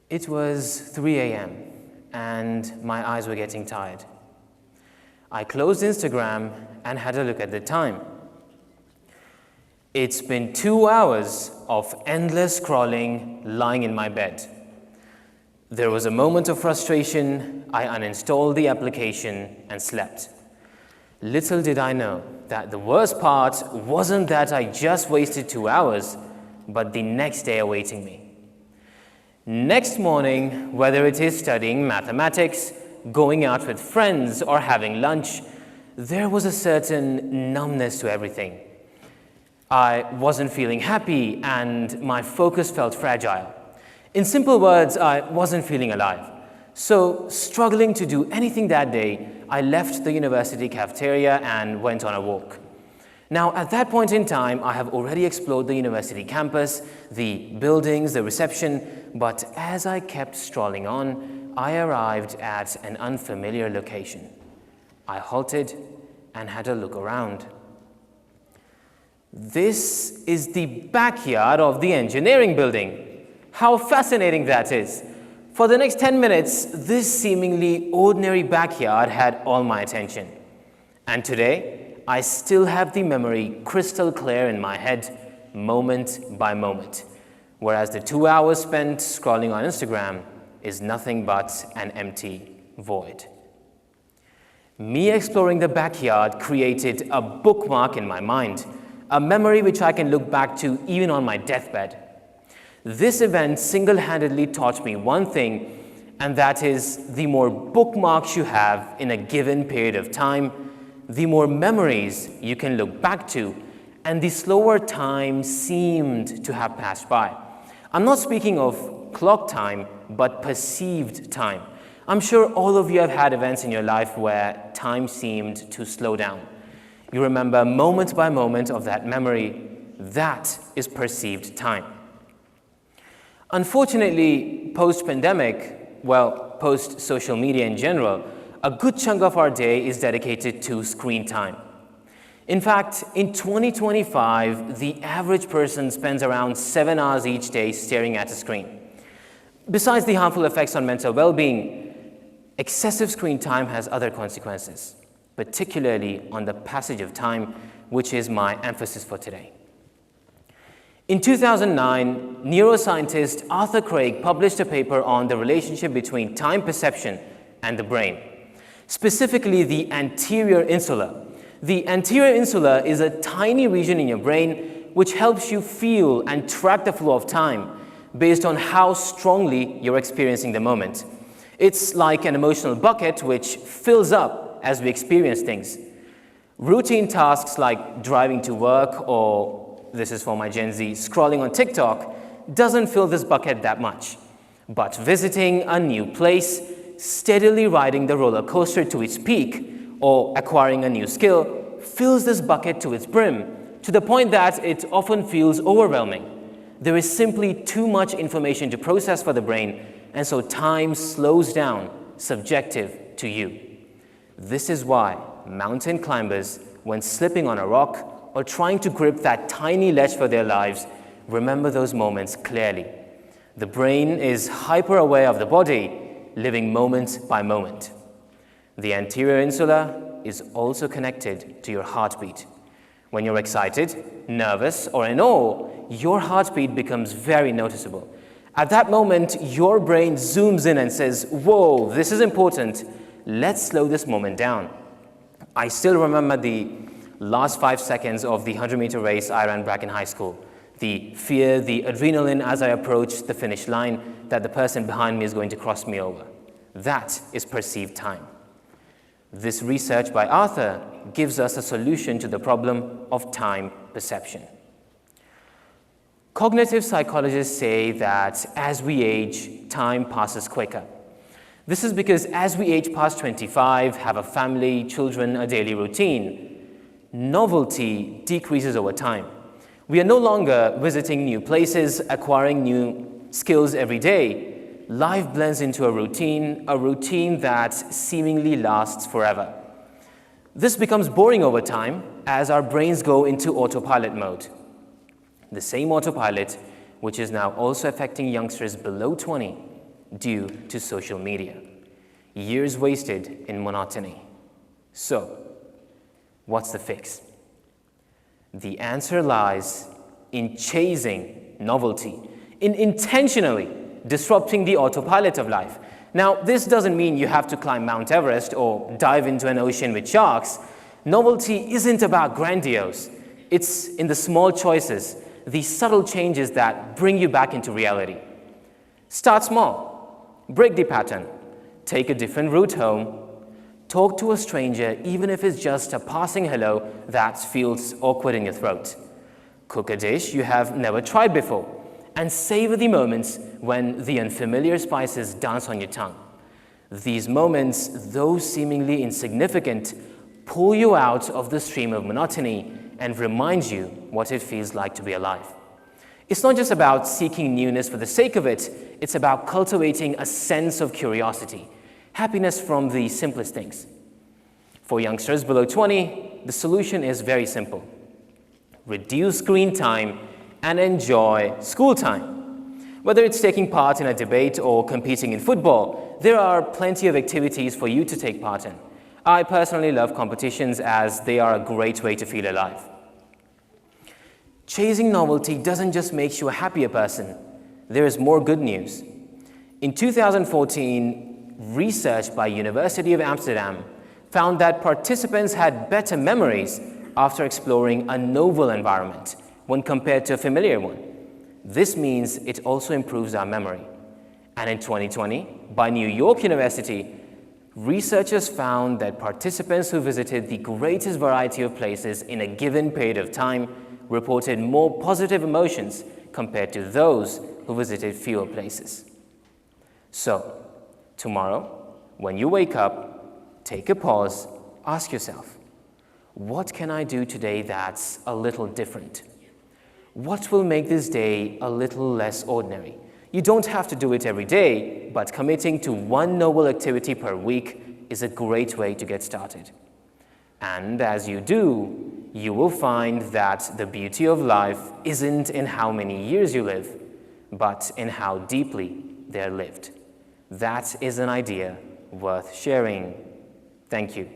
It was 3 a.m. and my eyes were getting tired. I closed Instagram and had a look at the time. It's been 2 hours of endless scrolling lying in my bed. There was a moment of frustration. I uninstalled the application and slept. Little did I know that the worst part wasn't that I just wasted 2 hours, but the next day awaiting me. Next morning, whether it is studying mathematics, going out with friends, or having lunch, there was a certain numbness to everything. I wasn't feeling happy and my focus felt fragile. In simple words, I wasn't feeling alive. So, struggling to do anything that day, I left the university cafeteria and went on a walk. Now, at that point in time, I have already explored the university campus, the buildings, the reception, but as I kept strolling on, I arrived at an unfamiliar location. I halted and had a look around. This is the backyard of the engineering building. How fascinating that is. For the next 10 minutes, this seemingly ordinary backyard had all my attention. And today, I still have the memory crystal clear in my head, moment by moment, whereas the 2 hours spent scrolling on Instagram is nothing but an empty void. Me exploring the backyard created a bookmark in my mind, a memory which I can look back to even on my deathbed. This event single-handedly taught me one thing, and that is the more bookmarks you have in a given period of time, the more memories you can look back to, and the slower time seemed to have passed by. I'm not speaking of clock time, but perceived time. I'm sure all of you have had events in your life where time seemed to slow down. You remember moment by moment of that memory. That is perceived time. Unfortunately, post-pandemic, post-social media in general, a good chunk of our day is dedicated to screen time. In fact, in 2025, the average person spends around 7 hours each day staring at a screen. Besides the harmful effects on mental well-being, excessive screen time has other consequences, particularly on the passage of time, which is my emphasis for today. In 2009, neuroscientist Arthur Craig published a paper on the relationship between time perception and the brain, specifically the anterior insula. The anterior insula is a tiny region in your brain which helps you feel and track the flow of time based on how strongly you're experiencing the moment. It's like an emotional bucket which fills up as we experience things. Routine tasks like driving to work or, this is for my Gen Z, scrolling on TikTok doesn't fill this bucket that much. But visiting a new place, steadily riding the roller coaster to its peak, or acquiring a new skill fills this bucket to its brim, to the point that it often feels overwhelming. There is simply too much information to process for the brain, and so time slows down, subjective to you. This is why mountain climbers, when slipping on a rock or trying to grip that tiny ledge for their lives, remember those moments clearly. The brain is hyper-aware of the body, living moment by moment. The anterior insula is also connected to your heartbeat. When you're excited, nervous, or in awe, your heartbeat becomes very noticeable. At that moment, your brain zooms in and says, "Whoa, this is important. Let's slow this moment down." I still remember the last 5 seconds of the 100-meter race I ran back in high school. The fear, the adrenaline as I approached the finish line that the person behind me is going to cross me over. That is perceived time. This research by Arthur gives us a solution to the problem of time perception. Cognitive psychologists say that as we age, time passes quicker. This is because as we age past 25, have a family, children, a daily routine, novelty decreases over time. We are no longer visiting new places, acquiring new skills every day. Life blends into a routine that seemingly lasts forever. This becomes boring over time as our brains go into autopilot mode. The same autopilot which is now also affecting youngsters below 20 due to social media. Years wasted in monotony. So, what's the fix? The answer lies in chasing novelty, in intentionally disrupting the autopilot of life. Now, this doesn't mean you have to climb Mount Everest or dive into an ocean with sharks. Novelty isn't about grandiose. It's in the small choices, the subtle changes that bring you back into reality. Start small. Break the pattern. Take a different route home. Talk to a stranger, even if it's just a passing hello that feels awkward in your throat. Cook a dish you have never tried before, and savor the moments when the unfamiliar spices dance on your tongue. These moments, though seemingly insignificant, pull you out of the stream of monotony and remind you what it feels like to be alive. It's not just about seeking newness for the sake of it, it's about cultivating a sense of curiosity, happiness from the simplest things. For youngsters below 20, the solution is very simple. Reduce screen time and enjoy school time. Whether it's taking part in a debate or competing in football, there are plenty of activities for you to take part in. I personally love competitions as they are a great way to feel alive. Chasing novelty doesn't just make you a happier person. There is more good news. In 2014, research by University of Amsterdam found that participants had better memories after exploring a novel environment when compared to a familiar one. This means it also improves our memory. And in 2020, by New York University, researchers found that participants who visited the greatest variety of places in a given period of time reported more positive emotions compared to those who visited fewer places. So, tomorrow, when you wake up, take a pause, ask yourself, what can I do today that's a little different? What will make this day a little less ordinary? You don't have to do it every day, but committing to one noble activity per week is a great way to get started. And as you do, you will find that the beauty of life isn't in how many years you live, but in how deeply they're lived. That is an idea worth sharing. Thank you.